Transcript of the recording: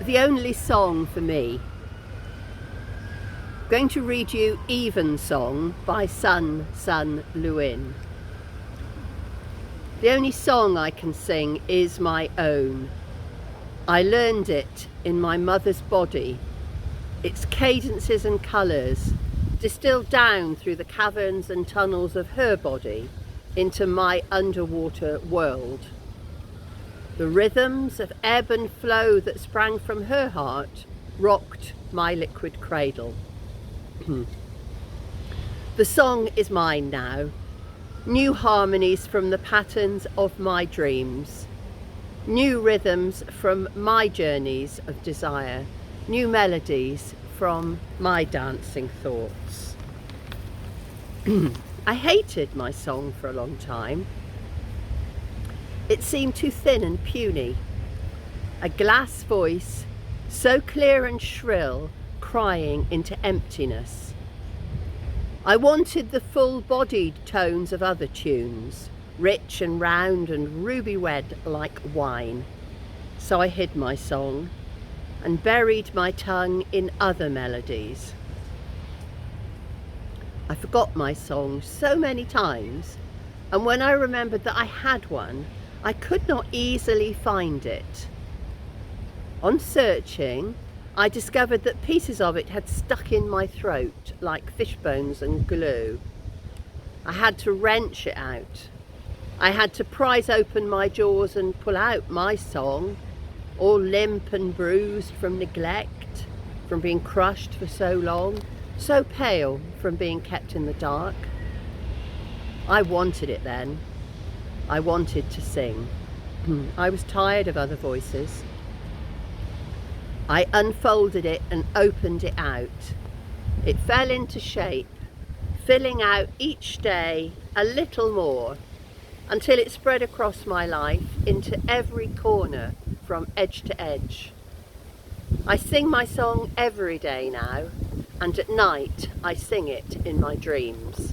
The only song for me. I'm going to read you Evensong by Sun Sun Lwin. The only song I can sing is my own. I learned it in my mother's body, its cadences and colours distilled down through the caverns and tunnels of her body into my underwater world. The rhythms of ebb and flow that sprang from her heart rocked my liquid cradle. The song is mine now, new harmonies from the patterns of my dreams, new rhythms from my journeys of desire, new melodies from my dancing thoughts. I hated my song for a long time. It seemed too thin and puny, a glass voice so clear and shrill, crying into emptiness. I wanted the full-bodied tones of other tunes, rich and round and ruby red like wine. So I hid my song and buried my tongue in other melodies. I forgot my song so many times, and when I remembered that I had one, I could not easily find it. On searching, I discovered that pieces of it had stuck in my throat like fish bones and glue. I had to wrench it out. I had to prise open my jaws and pull out my song, all limp and bruised from neglect, from being crushed for so long, so pale from being kept in the dark. I wanted it then. I wanted to sing. I was tired of other voices. I unfolded it and opened it out. It fell into shape, filling out each day a little more, until it spread across my life into every corner from edge to edge. I sing my song every day now, and at night I sing it in my dreams.